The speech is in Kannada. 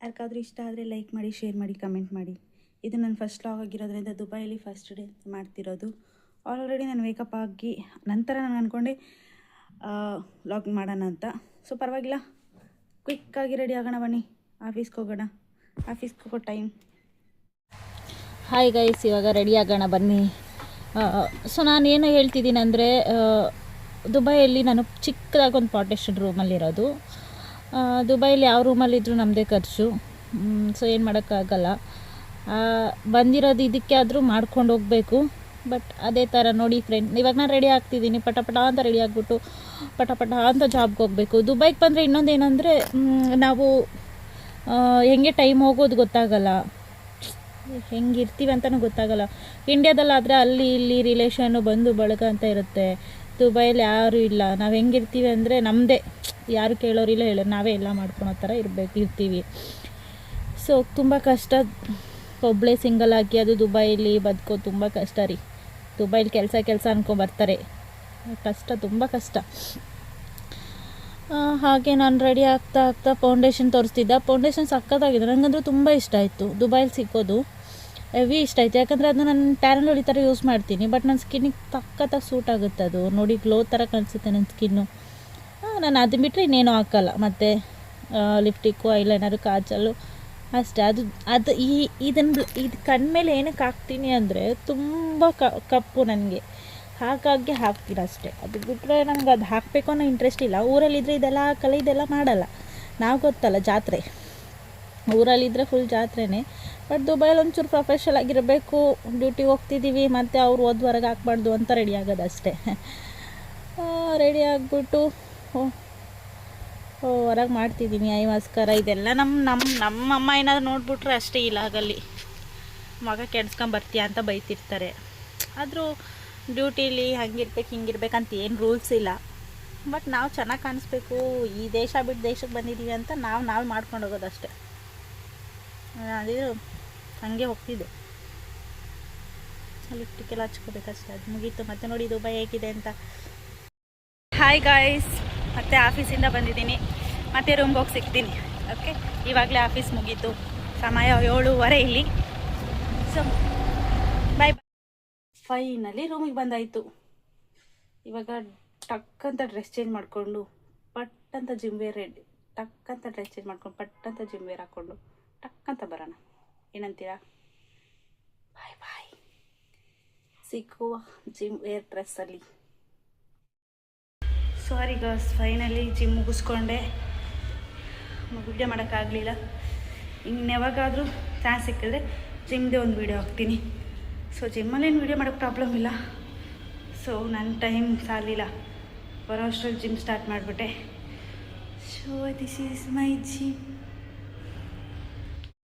ಯಾರಿಗಾದ್ರೂ ಇಷ್ಟ ಆದರೆ ಲೈಕ್ ಮಾಡಿ, ಶೇರ್ ಮಾಡಿ, ಕಮೆಂಟ್ ಮಾಡಿ. ಇದು ನನ್ನ ಫಸ್ಟ್ ವ್ಲಾಗ್ ಆಗಿರೋದ್ರಿಂದ ದುಬೈಲಿ ಫಸ್ಟ್ ಡೇ ಮಾಡ್ತಿರೋದು. ಆಲ್ರೆಡಿ ನಾನು ವೇಕಪ್ ಆಗಿ ನಂತರ ನಾನು ಅಂದ್ಕೊಂಡೆ ವ್ಲಾಗ್ ಮಾಡೋಣ ಅಂತ. ಸೊ ಪರವಾಗಿಲ್ಲ, ಕ್ವಿಕ್ಕಾಗಿ ರೆಡಿ ಆಗೋಣ, ಬನ್ನಿ ಆಫೀಸ್ಗೆ ಹೋಗೋಣ. ಆಫೀಸ್ಗೆ ಹೋಗೋ ಟೈಮ್. ಹಾಯ್ ಗೈಸ್, ಇವಾಗ ರೆಡಿ ಆಗೋಣ ಬನ್ನಿ. ಸೊ ನಾನೇನು ಹೇಳ್ತಿದ್ದೀನಿ ಅಂದರೆ, ದುಬೈಯಲ್ಲಿ ನಾನು ಚಿಕ್ಕದಾಗಿ ಒಂದು ಪಾರ್ಟಿಷನ್ ರೂಮಲ್ಲಿರೋದು. ದುಬೈಲಿ ಯಾವ ರೂಮಲ್ಲಿದ್ದರೂ ನಮ್ಮದೇ ಖರ್ಚು. ಸೊ ಏನು ಮಾಡೋಕ್ಕಾಗಲ್ಲ. ಬಂದಿರೋದು ಇದಕ್ಕೆ ಆದರೂ ಮಾಡ್ಕೊಂಡು ಹೋಗಬೇಕು. ಬಟ್ ಅದೇ ಥರ ನೋಡಿ ಫ್ರೆಂಡ್, ಇವಾಗ ನಾನು ರೆಡಿ ಆಗ್ತಿದ್ದೀನಿ, ಪಟ ಅಂತ ರೆಡಿ ಆಗಿಬಿಟ್ಟು ಪಟ ಅಂತ ಜಾಬ್ಗೆ ಹೋಗಬೇಕು. ದುಬೈಗೆ ಬಂದರೆ ಇನ್ನೊಂದೇನೆಂದರೆ, ನಾವು ಹೆಂಗೆ ಟೈಮ್ ಹೋಗೋದು ಗೊತ್ತಾಗಲ್ಲ, ಹೆಂಗಿರ್ತೀವಿ ಅಂತಲೂ ಗೊತ್ತಾಗಲ್ಲ. ಇಂಡಿಯಾದಲ್ಲಾದರೆ ಅಲ್ಲಿ ಇಲ್ಲಿ ರಿಲೇಷನ್ನು, ಬಂಧು ಬಳಗ ಅಂತ ಇರುತ್ತೆ. ದುಬೈಲಿ ಯಾರೂ ಇಲ್ಲ. ನಾವು ಹೆಂಗಿರ್ತೀವಿ ಅಂದರೆ ನಮ್ಮದೇ, ಯಾರು ಕೇಳೋರಿಲ್ಲ, ಹೇಳೋರು ನಾವೇ ಎಲ್ಲ ಮಾಡ್ಕೊಳೋ ಥರ ಇರ್ತೀವಿ. ಸೊ ತುಂಬ ಕಷ್ಟ. ಒಬ್ಬಳೇ ಸಿಂಗಲ್ ಆಗಿ ಅದು ದುಬೈಲಿ ಬದುಕೋದು ತುಂಬ ಕಷ್ಟ ರೀ. ದುಬೈಲಿ ಕೆಲಸ ಅನ್ಕೊಂಬರ್ತಾರೆ, ಕಷ್ಟ, ತುಂಬ ಕಷ್ಟ. ಹಾಗೆ ನಾನು ರೆಡಿ ಆಗ್ತಾ ಫೌಂಡೇಶನ್ ತೋರಿಸ್ತಿದ್ದೆ. ಫೌಂಡೇಶನ್ ಸಕ್ಕತ್ತಾಗಿದೆ, ನನಗಂದ್ರೂ ತುಂಬ ಇಷ್ಟ ಆಯಿತು. ದುಬೈಲಿ ಸಿಕ್ಕೋದು ಹೆವಿ ಇಷ್ಟ ಆಯಿತು. ಯಾಕಂದರೆ ಅದನ್ನ ನಾನು ಟ್ಯಾನಲ್ ಈ ಥರ ಯೂಸ್ ಮಾಡ್ತೀನಿ. ಬಟ್ ನನ್ನ ಸ್ಕಿನ್ನಿಗೆ ಸಕ್ಕತ್ತಾಗಿ ಸೂಟ್ ಆಗುತ್ತೆ. ಅದು ನೋಡಿ ಗ್ಲೋ ಥರ ಕಾಣಿಸುತ್ತೆ ನನ್ನ ಸ್ಕಿನ್ನು. ನಾನು ಅದನ್ನ ಬಿಟ್ಟರೆ ಇನ್ನೇನು ಹಾಕಲ್ಲ. ಮತ್ತು ಲಿಪ್ಟಿಕ್ಕು, ಐಲೈನರು, ಕಾಜಲ್ಲು ಅಷ್ಟೇ. ಅದು ಇದು ಕಣ್ಮೇಲೆ ಏನಕ್ಕೆ ಹಾಕ್ತೀನಿ ಅಂದರೆ, ತುಂಬ ಕಪ್ಪು ನನಗೆ, ಹಾಗಾಗಿ ಹಾಕ್ತೀನಿ ಅಷ್ಟೇ. ಅದು ಬಿಟ್ಟರೆ ನನಗೆ ಅದು ಹಾಕಬೇಕು ಅನ್ನೋ ಇಂಟ್ರೆಸ್ಟ್ ಇಲ್ಲ. ಊರಲ್ಲಿದ್ದರೆ ಇದೆಲ್ಲ ಹಾಕಲ್ಲ, ಇದೆಲ್ಲ ಮಾಡಲ್ಲ. ನಾವು ಗೊತ್ತಲ್ಲ, ಜಾತ್ರೆ, ಊರಲ್ಲಿದ್ದರೆ ಫುಲ್ ಜಾತ್ರೆನೇ. ಬಟ್ ದುಬೈಲಿ ಒಂಚೂರು ಪ್ರೊಫೆಷನಲ್ ಆಗಿರಬೇಕು. ಡ್ಯೂಟಿಗೆ ಹೋಗ್ತಿದ್ದೀವಿ, ಮತ್ತು ಅವ್ರು ಹೊರಗೆ ಹಾಕ್ಬಾರ್ದು ಅಂತ ರೆಡಿ ಆಗೋದು ಅಷ್ಟೇ. ರೆಡಿ ಆಗಿಬಿಟ್ಟು ಹೊರಗೆ ಮಾಡ್ತಿದ್ದೀನಿ ಐಮಸ್ಕರ. ಇದೆಲ್ಲ ನಮ್ಮ ಅಮ್ಮ ಏನಾದರೂ ನೋಡಿಬಿಟ್ರೆ ಅಷ್ಟೇ, ಇಲ್ಲಾಗಲ್ಲಿ ಮಗ ಕೆಡ್ಸ್ಕೊಂಬರ್ತೀಯ ಅಂತ ಬೈತಿರ್ತಾರೆ. ಆದರೂ ಡ್ಯೂಟೀಲಿ ಹಿಂಗಿರ್ಬೇಕಂತ ಏನು ರೂಲ್ಸ್ ಇಲ್ಲ. ಬಟ್ ನಾವು ಚೆನ್ನಾಗಿ ಕಾಣಿಸ್ಬೇಕು, ಈ ದೇಶ ಬಿಟ್ಟು ದೇಶಕ್ಕೆ ಬಂದಿದ್ದೀವಿ ಅಂತ ನಾವು ಮಾಡ್ಕೊಂಡು ಹೋಗೋದು ಅಷ್ಟೇ. ಅದು ಹಾಗೆ ಹೋಗ್ತಿದ್ದೆ. ಲಿಪ್ಟಿಕ್ಕೆಲ್ಲ ಹಚ್ಕೋಬೇಕಷ್ಟೇ, ಅದು ಮುಗೀತು. ಮತ್ತೆ ನೋಡಿ ದುಬೈ ಹೇಗಿದೆ ಅಂತ. ಹಾಯ್ ಗಾಯ್ಸ್, ಮತ್ತೆ ಆಫೀಸಿಂದ ಬಂದಿದ್ದೀನಿ, ಮತ್ತೆ ರೂಮ್ಗೆ ಹೋಗಿ ಸಿಗ್ತೀನಿ. ಓಕೆ, ಇವಾಗಲೇ ಆಫೀಸ್ ಮುಗೀತು, ಸಮಯ 7:30 ಇಲ್ಲಿ. So bye. ಫೈನಲಿ ರೂಮಿಗೆ ಬಂದಾಯಿತು. ಇವಾಗ ಟಕ್ಕಂತ ಡ್ರೆಸ್ ಚೇಂಜ್ ಮಾಡಿಕೊಂಡು ಪಟ್ಟಂತ ಜಿಮ್ ವೇರ್ ರೆಡಿ, ಟಕ್ಕಂತ ಡ್ರೆಸ್ ಚೇಂಜ್ ಮಾಡ್ಕೊಂಡು ಪಟ್ಟಂತ ಜಿಮ್ ವೇರ್ ಹಾಕ್ಕೊಂಡು ಟಕ್ಕಂತ ಬರೋಣ. ಏನಂತೀರಾ? ಬಾಯ್. ಸಿಕ್ಕುವ ಜಿಮ್ ವೇರ್ ಡ್ರೆಸ್ಸಲ್ಲಿ. ಸಾರಿ ಗರ್ಸ್, ಫೈನಲಿ ಜಿಮ್ ಮುಗಿಸ್ಕೊಂಡೆ. ವಿಡಿಯೋ ಮಾಡೋಕ್ಕಾಗಲಿಲ್ಲ. ಇನ್ನು ಯಾವಾಗಾದರೂ ಚಾನ್ಸ್ ಸಿಕ್ಕಿದ್ರೆ ಜಿಮ್ದೇ ಒಂದು ವೀಡಿಯೋ ಹಾಕ್ತೀನಿ. ಸೊ ಜಿಮ್ಮಲ್ಲೇನು ವೀಡಿಯೋ ಮಾಡೋಕ್ಕೆ ಪ್ರಾಬ್ಲಮ್ ಇಲ್ಲ. ಸೊ ನನ್ನ ಟೈಮ್ ಸಾಲಿಲ್ಲ, ಬರೋ ಅಷ್ಟರಲ್ಲಿ ಜಿಮ್ ಸ್ಟಾರ್ಟ್ ಮಾಡಿಬಿಟ್ಟೆ. So this is my gym.